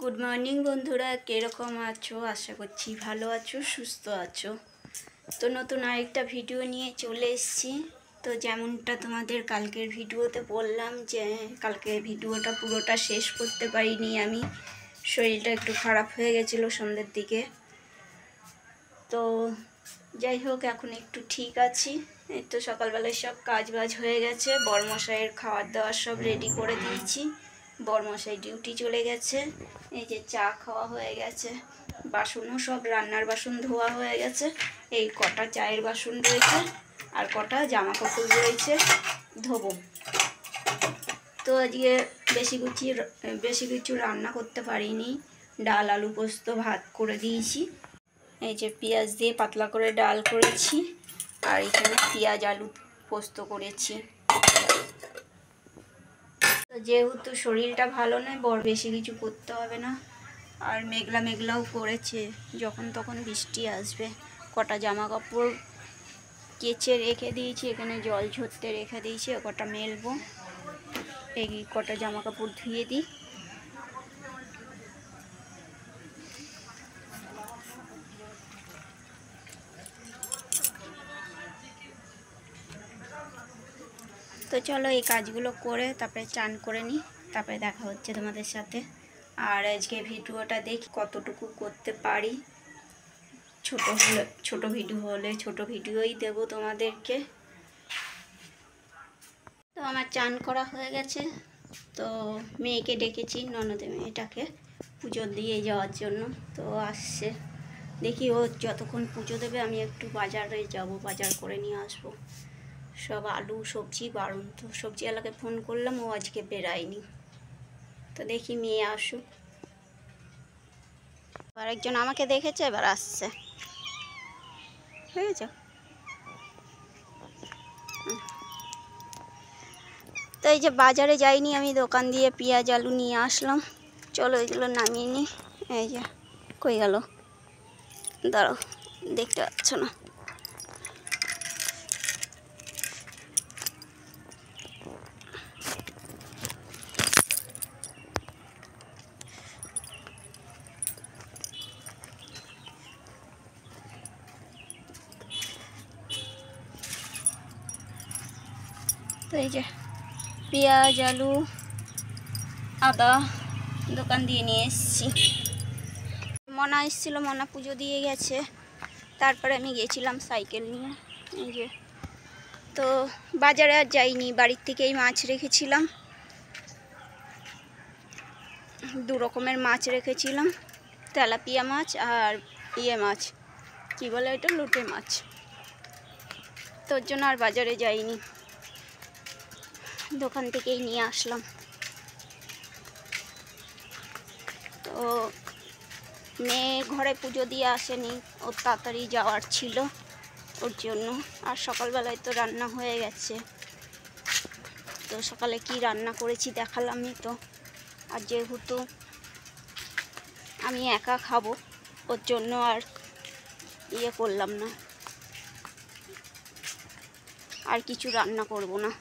Good morning বন্ধুরা, কীরকম আছো? আশা করছি ভালো আছো, সুস্থ আছো। তো নতুন আরেকটা ভিডিও নিয়ে চলে এসেছি। তো যেমনটা তোমাদের কালকের ভিডিওতে বললাম যে কালকের ভিডিওটা পুরোটা শেষ করতে পারিনি আমি, শরীরটা একটু খারাপ হয়ে গেছিলো সন্ধ্যের দিকে। তো যাই হোক, এখন একটু ঠিক আছি। এই তো সকালবেলায় সব কাজ বাজ হয়ে গেছে, বরমশাইয়ের খাওয়ার দাওয়ার সব রেডি করে দিয়েছি। বরমশাই ডিউটি চলে গেছে। এই যে চা খাওয়া হয়ে গেছে, বাসনও সব রান্নার বাসন ধোয়া হয়ে গেছে। এই কটা চায়ের বাসন রয়েছে আর কটা জামা কাপড় রয়েছে ধোবো। তো আজকে বেশি কিছু রান্না করতে পারিনি। ডাল আলু পোস্ত ভাত করে দিয়েছি। এই যে পেঁয়াজ দিয়ে পাতলা করে ডাল করেছি, আর এখানে পেঁয়াজ আলু পোস্ত করেছি। তো যেহেতু শরীরটা ভালো নয়, বেশি কিছু করতে হবে না। আর মেঘলা মেঘলাও করেছে, যখন তখন বৃষ্টি আসবে। কটা জামা কাপড় কেচে রেখে দিয়েছি, এখানে জল ঝরতে রেখে দিয়েছি, কটা মেলবো। এই কটা জামা কাপড় ধুয়ে দিই। তো চলো এই কাজগুলো করে তারপরে চান করে নিই, তারপরে দেখা হচ্ছে তোমাদের সাথে। আর আজকে ভিডিওটা দেখি কতটুকু করতে পারি। ছোট ভিডিও হলে ছোট ভিডিওই দেব তোমাদেরকে। তো আমার চান করা হয়ে গেছে। তো মেয়েকে ডেকেছি, ননদে মেয়েটাকে পুজো দিয়ে যাওয়ার জন্য। তো আসছে, দেখি ও যতক্ষণ পুজো দেবে আমি একটু বাজারে যাব, বাজার করে নিয়ে আসবো। সব আলু সবজি বারণ, তো সবজিওয়ালাকে ফোন করলাম, ও আজকে বেরায়নি। তো দেখি মেয়ে আসুক। আর একজন আমাকে দেখেছে, এবার আসছে। বুঝেছ? তো এই যে বাজারে যাইনি আমি, দোকান দিয়ে পেঁয়াজ আলু নিয়ে আসলাম। চলো এগুলো নামিয়ে নিই। এই যে কই গেল, দাঁড়াও, দেখতে পাচ্ছ না। তো এই যে পেঁয়াজ আলু আদা দোকান দিয়ে নিয়ে এসেছি। মনা এসেছিলো, মনা পুজো দিয়ে গেছে। তারপরে আমি গেছিলাম সাইকেল নিয়ে। এই যে তো বাজারে আর যাইনি, বাড়ির থেকেই মাছ রেখেছিলাম। 2 রকমের মাছ রেখেছিলাম, তেলাপিয়া মাছ আর মাছ, কী বলে এটা, লোটে মাছ। তোর জন্য আর বাজারে যাইনি, দোকান থেকেই নিয়ে আসলাম। তো মেয়ে ঘরে পুজো দিয়ে আসেনি, ওর তাড়াতাড়ি যাওয়ার ছিল, ওর জন্য। আর সকালবেলায় তো রান্না হয়ে গেছে। তো সকালে কি রান্না করেছি দেখালামই তো। আর যেহেতু আমি একা খাবো, ওর জন্য আর করলাম না, আর কিছু রান্না করব না,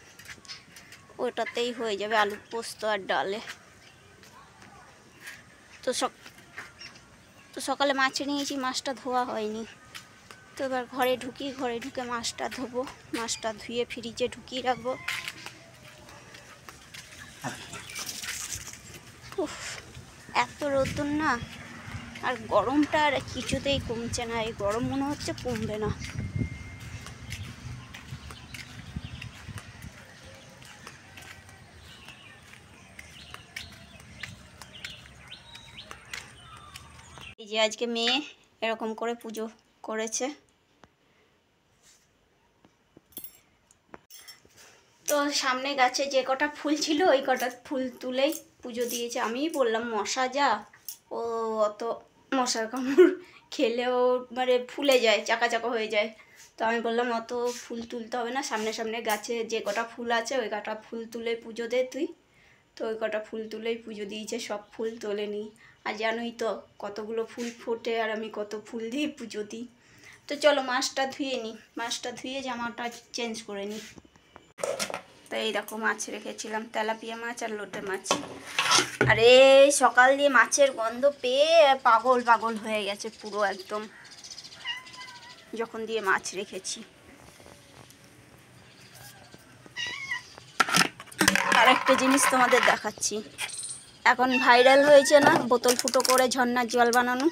ওটাতেই হয়ে যাবে, আলু পোস্ত আর ডালে। তো সকালে মাছ নিয়েছি, মাছটা ধোয়া হয়নি। তো এবার ঘরে ঢুকে মাছটা ধোবো, মাছটা ধুয়ে ফ্রিজে ঢুকিয়ে রাখবো। উফ, এত রোদ্দুর না, আর গরমটা আর কিছুতেই কমছে না। এই গরম মনে হচ্ছে কমবে না। এই যে আজকে মেয়ে এরকম করে পুজো করেছে। তো সামনে গাছে যে কটা ফুল ছিল, ওই কটা ফুল তুলেই পুজো দিয়েছে। আমিই বললাম মশা যা, ও অত মশার কামড় খেলেও মানে ফুলে যায়, চাকা চাকা হয়ে যায়। তো আমি বললাম অত ফুল তুলতে হবে না, সামনে গাছে যে কটা ফুল আছে ওই কটা ফুল তুলে পুজো দে তুই। তো ওই কটা ফুল তুলেই পুজো দিয়েছে, সব ফুল তোলেনি। আর জানোই তো কতগুলো ফুল ফোটে, আর আমি কত ফুল দিয়ে পুজো দিই। তো চলো মাছটা ধুয়ে নিই, মাছটা ধুয়ে জামাটা চেঞ্জ করে নিই। তো এই দেখো মাছ রেখেছিলাম, তেলাপিয়া মাছ আর লোটে মাছ। আরে সকাল দিয়ে মাছের গন্ধ পেয়ে পাগল পাগল হয়ে গেছে পুরো একদম, যখন দিয়ে মাছ রেখেছি। আর একটা জিনিস তোমাদের দেখাচ্ছি, এখন ভাইরাল হয়েছে না বোতল ফুটো করে ঝর্ণার জল বানানো।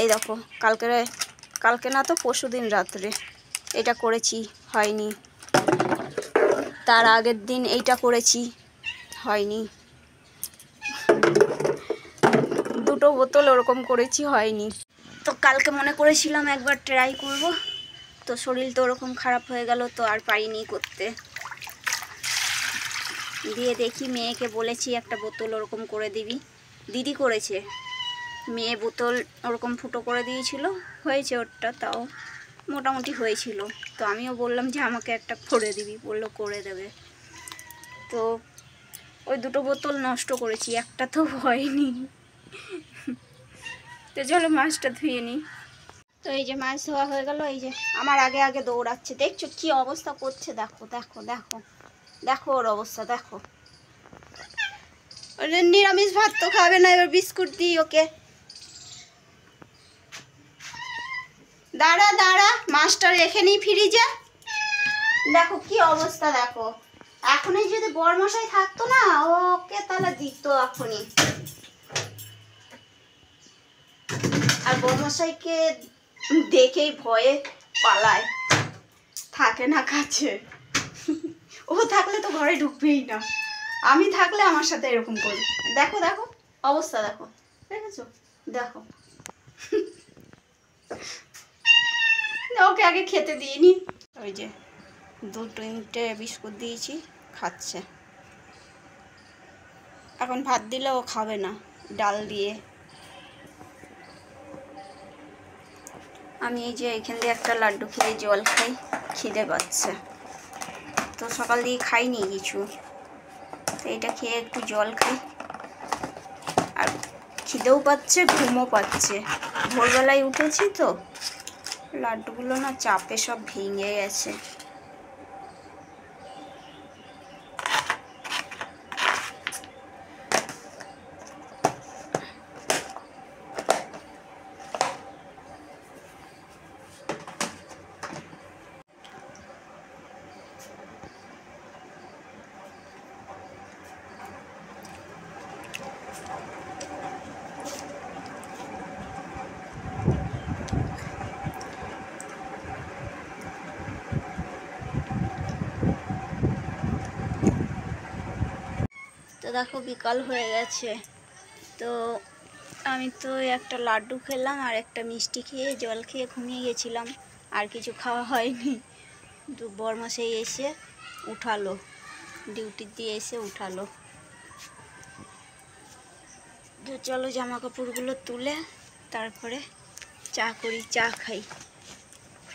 এই দেখো কালকে না তো পরশুদিন রাত্রে এটা করেছি, হয়নি। তার আগের দিন এইটা করেছি, হয়নি। দুটো বোতল ওরকম করেছি, হয়নি। তো কালকে মনে করেছিলাম একবার ট্রাই করব, তো শরীর তো ওরকম খারাপ হয়ে গেল, তো আর পারিনি করতে। দিয়ে দেখি মেয়েকে বলেছি একটা বোতল ওরকম করে দিবি, দিদি করেছে। মেয়ে বোতল ওরকম ফুটো করে দিয়েছিল, হয়েছে ওরটা, তাও মোটামুটি হয়েছিল। তো আমিও বললাম যে আমাকে একটা করে দিবি, বললো করে দেবে। তো ওই দুটো বোতল নষ্ট করেছি, একটা তো হয়নি। তো চলো মাছটা ধুয়ে নিই। তো এই যে মাছ ধোয়া হয়ে গেল, এই যে আমার আগে আগে দৌড়াচ্ছে, দেখছো কি অবস্থা করছে, দেখো দেখো দেখো দেখো ওর অবস্থা দেখো। নিরামিষ ভাত তো খাবে না, এবার বিস্কুট দিই ওকে। দাঁড়া দাঁড়া, মাছটা রেখে নিই ফ্রিজে। দেখো কি অবস্থা দেখো, এখনই যদি বরমশাই থাকতো না ওকে তাহলে দিত এখনই। আর বরমশাইকে দেখেই ভয়ে পালায়, থাকে না কাছে। ও থাকলে তো ঘরে ঢুকবেই না, আমি থাকলে আমার সাথে এরকম করি। দেখো দেখো অবস্থা দেখো, দেখেছো দেখো। ওকে আগে খেতে দিইনি, ওই যে 2-3টে বিস্কুট দিয়েছি, খাচ্ছে। এখন ভাত দিলে ও খাবে না, ডাল দিয়ে। আমি এই যে এখান দিয়ে একটা লাড্ডু খেয়ে জল খাই, খিদে পাচ্ছে। তো সকাল দিয়ে খাইনি কিছু, তো এটা খেয়ে একটু জল খাই। আর খিদেও পাচ্ছে, ঘুমও পাচ্ছে। ভোরবেলায় উঠেছি তো, লাড্ডুগুলো না চাপে সব ভেঙে গেছে। তো দেখো বিকাল হয়ে গেছে, তো আমি তো একটা লাড্ডু খেলাম আর একটা মিষ্টি খেয়ে জল খেয়ে ঘুমিয়ে গেছিলাম, আর কিছু খাওয়া হয়নি। তো বরমশাই এসে উঠালো, ডিউটি দিয়ে এসে উঠালো। তো চলো জামা কাপড়গুলো তুলে তারপরে চা করি, চা খাই।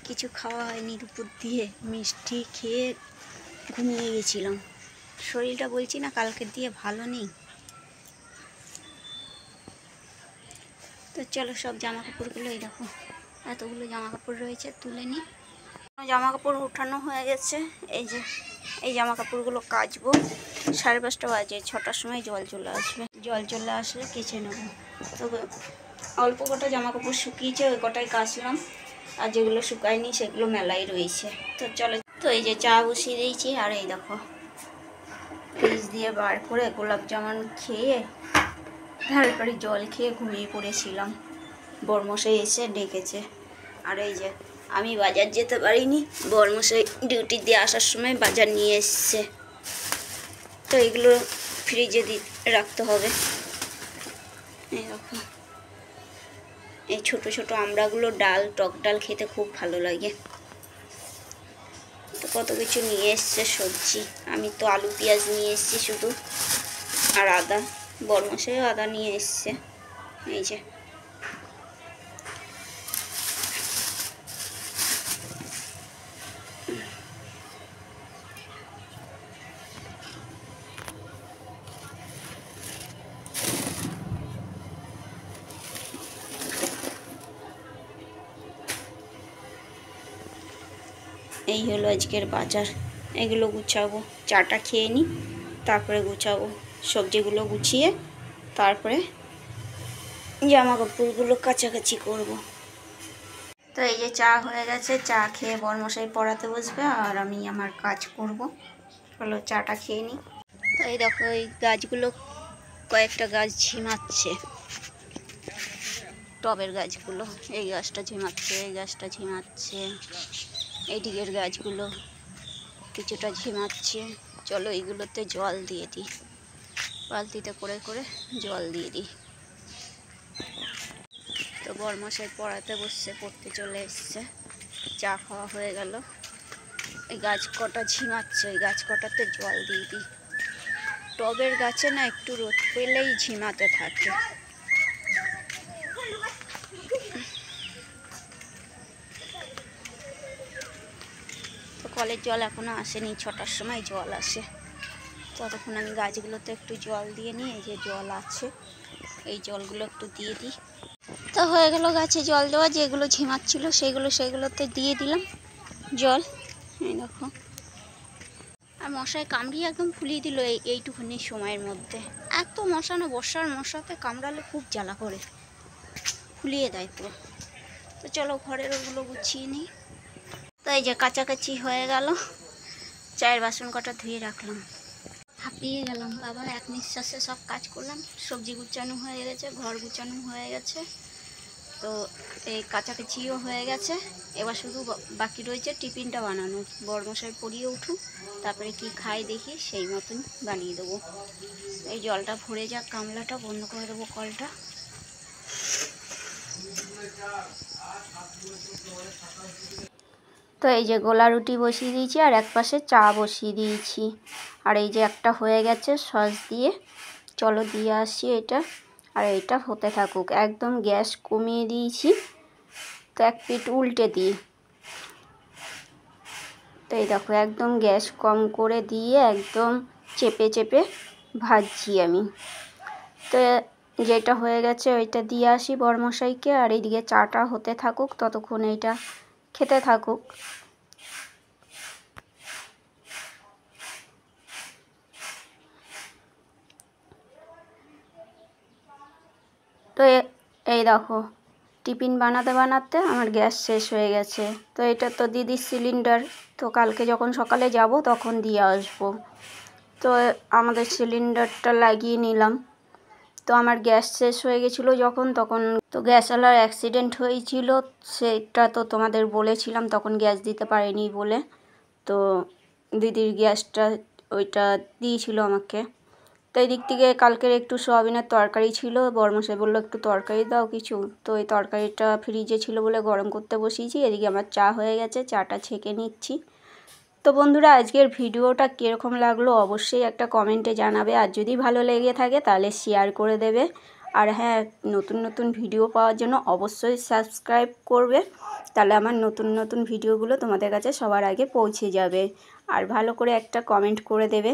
কিছু খাওয়া হয়নি দুপুর দিয়ে, মিষ্টি খেয়ে ঘুমিয়ে গেছিলাম। শরীরটা বলছি না কালকের দিয়ে ভালো নেই। তো চলো সব জামা কাপড়গুলো, এই দেখো এতগুলো জামা কাপড় রয়েছে, তুলে নিই। জামা কাপড় উঠানো হয়ে গেছে, এই যে এই জামা কাপড়গুলো কাচবো। 5:30 বাজে, 6টার সময় জল চলে আসবে, জল চলে আসলে কেচে নেবো। তো অল্প কটা জামা কাপড় শুকিয়েছে, ওই কটাই কাচলাম, আর যেগুলো শুকায়নি সেগুলো মেলাই রয়েছে। তো চলো, তো এই যে চা বসিয়ে দিয়েছি, আর এই দেখো ফ্রিজ দিয়ে বার করে গোলাপ জামুন খেয়ে তারপরে জল খেয়ে ঘুমিয়ে পড়েছিলাম। বরমশাই এসে ডেকেছে। আর এই যে আমি বাজার যেতে পারিনি, বরমশাই ডিউটি দিয়ে আসার সময় বাজার নিয়ে এসছে। তো এগুলো ফ্রিজে রাখতে হবে। এই দেখো এই ছোটো ছোটো আমড়াগুলো ডাল, টক ডাল খেতে খুব ভালো লাগে। তো কত কিছু নিয়ে এসছে সবজি, আমি তো আলু পেঁয়াজ নিয়ে এসছি শুধু, আর আদা। বরমশাইও আদা নিয়ে এসছে, এই যে। এই হলো আজকের বাজার। এগুলো গুছাবো, চাটা খেয়ে নিই তারপরে গুছাবো। সবজিগুলো গুছিয়ে তারপরে জামা কাপড়গুলো কাচাকাচি করব। তো এই যে চা হয়ে গেছে, চা খেয়ে বরমশাই পড়াতে বসবে আর আমি আমার কাজ করব। চলো চাটা খেয়ে নিই। তো এই দেখো এই গাছগুলো, কয়েকটা গাছ ঝিমাচ্ছে, টবের গাছগুলো। এই গাছটা ঝিমাচ্ছে, এই গাছটা ঝিমাচ্ছে, এই দিকের গাছগুলো কিছুটা ঝিমাচ্ছে। চলো এইগুলোতে জল দিয়ে দিই, বালতিতে করে করে জল দিয়ে দিই। তো বরমশাই পড়াতে বসছে, পড়তে চলে এসছে, চা খাওয়া হয়ে গেল। এই গাছ কটা ঝিমাচ্ছে, ওই গাছ কটাতে জল দিয়ে দিই। টবের গাছে না একটু রোদ পেলেই ঝিমাতে থাকে। তো কলের জল এখনো আসেনি, 6টার সময় জল আসে। ততক্ষণ আমি গাছগুলোতে একটু জল দিয়ে নিই। এই যে জল আছে, এই জলগুলো একটু দিয়ে দিই। তো হয়ে গেল গাছে জল দেওয়া। যেগুলো ঝিমাচ্ছিল সেগুলোতে দিয়ে দিলাম জল। এই দেখো, আর মশায় কামড়িয়ে একদম ফুলিয়ে দিল এইটুকুনি সময়ের মধ্যে। এত মশা না, বর্ষার মশাতে কামড়ালে খুব জ্বালা করে, ফুলিয়ে দেয় পুরো। তো চলো ঘরের ওগুলো গুছিয়ে নিই। তো এই যে কাছাকাছি হয়ে গেল, চায়ের বাসন কটা ধুয়ে রাখলাম। হাঁপিয়ে গেলাম বাবা, এক নিঃশ্বাসে সব কাজ করলাম। সবজি গুছানো হয়ে গেছে, ঘর গুছানো হয়ে গেছে, তো এই কাছাকাছিও হয়ে গেছে। এবার শুধু বাকি রয়েছে টিফিনটা বানানো। বরমশাই পরিয়ে উঠুক, তারপরে কি খাই দেখি, সেই মতন বানিয়ে দেবো। এই জলটা ভরে যাক, গামলাটা বন্ধ করে দেবো কলটা। তো এই যে গোলা রুটি বসিয়ে দিয়েছি আর এক পাশে চা বসিয়ে দিয়েছি। আর এই যে একটা হয়ে গেছে সস দিয়ে, চলো দিয়ে আসি এটা। আর এটা হতে থাকুক, একদম গ্যাস কমিয়ে দিয়েছি। তো এক পিঠ উল্টে দিই। তো এই দেখো একদম গ্যাস কম করে দিয়ে একদম চেপে চেপে ভাজছি আমি। তো যেটা হয়ে গেছে ওইটা দিয়ে আসি বরমশাইকে, আর এইদিকে চাটা হতে থাকুক, ততক্ষণ এইটা খেতে থাকুক। তো এই দেখো টিফিন বানাতে বানাতে আমার গ্যাস শেষ হয়ে গেছে। তো এটা তো দিদির সিলিন্ডার, তো কালকে যখন সকালে যাব তখন দিয়ে আসবো। তো আমাদের সিলিন্ডারটা লাগিয়ে নিলাম। তো আমার গ্যাস শেষ হয়ে গেছিলো যখন, তখন তো গ্যাসওয়ালার অ্যাক্সিডেন্ট হয়েছিল, সেটা তো তোমাদের বলেছিলাম, তখন গ্যাস দিতে পারেনি বলে। তো দিদির গ্যাসটা ওইটা দিয়েছিল আমাকে। তো এই দিক থেকে কালকের একটু সোয়াবিনের তরকারি ছিল, বরমশাই বললো একটু তরকারি দাও কিছু। তো এই তরকারিটা ফ্রিজে ছিল বলে গরম করতে বসিয়েছি। এদিকে আমার চা হয়ে গেছে, চাটা ছেঁকে নিচ্ছি। তো বন্ধুরা আজকের ভিডিওটা কীরকম লাগলো অবশ্যই একটা কমেন্টে জানাবে, আর যদি ভালো লেগে থাকে তাহলে শেয়ার করে দেবে। আর হ্যাঁ, নতুন নতুন ভিডিও পাওয়ার জন্য অবশ্যই সাবস্ক্রাইব করবে, তাহলে আমার নতুন নতুন ভিডিওগুলো তোমাদের কাছে সবার আগে পৌঁছে যাবে। আর ভালো করে একটা কমেন্ট করে দেবে।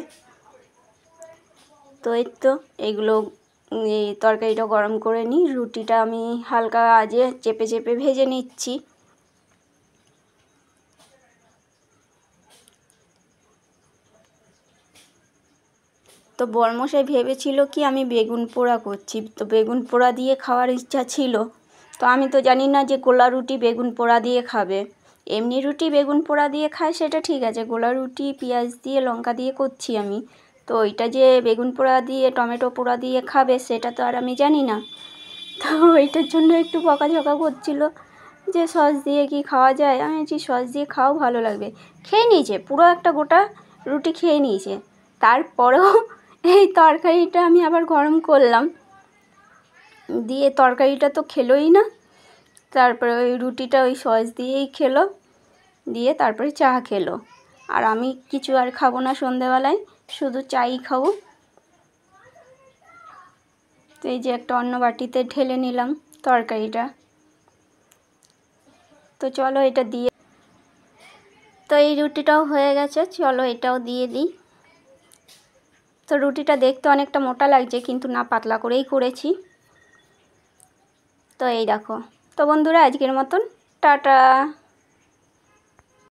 তো এই তো এইগুলো, এই তরকারিটা গরম করে নিই। রুটিটা আমি হালকা আজে চেপে চেপে ভেজে নিচ্ছি। তো বরমশাই ভেবেছিল কি আমি বেগুন পোড়া করছি, তো বেগুন পোড়া দিয়ে খাওয়ার ইচ্ছা ছিল। তো আমি তো জানি না যে গোলা রুটি বেগুন পোড়া দিয়ে খাবে। এমনি রুটি বেগুন পোড়া দিয়ে খায় সেটা ঠিক আছে, গোলা রুটি পেঁয়াজ দিয়ে লঙ্কা দিয়ে করছি আমি। তো ওইটা যে বেগুন পোড়া দিয়ে টমেটো পোড়া দিয়ে খাবে সেটা তো আর আমি জানি না। তো ওইটার জন্য একটু বকাঝকা করছিল যে সস দিয়ে কি খাওয়া যায়। আমি বলছি সস দিয়ে খাও, ভালো লাগবে। খেয়ে নিয়েছে, পুরো একটা গোটা রুটি খেয়ে নিয়েছে। তারপরেও এই তরকারিটা আমি আবার গরম করলাম, দিয়ে তরকারিটা তো খেলোই না। তারপরে ওই রুটিটা ওই সস দিয়েই খেলো, দিয়ে তারপরে চা খেলো। আর আমি কিছু আর খাবো না সন্ধেবেলায়, শুধু চাই খাবো। তো এই যে একটা অন্য বাটিতে ঢেলে নিলাম তরকারিটা। তো চলো এটা দিয়ে, তো এই রুটিটাও হয়ে গেছে, চলো এটাও দিয়ে দিই। তো রুটিটা দেখতে অনেকটা মোটা লাগছে, কিন্তু না, পাতলা করেই করেছি। তো এই দেখো। তো বন্ধুরা আজকের মতন টাটা।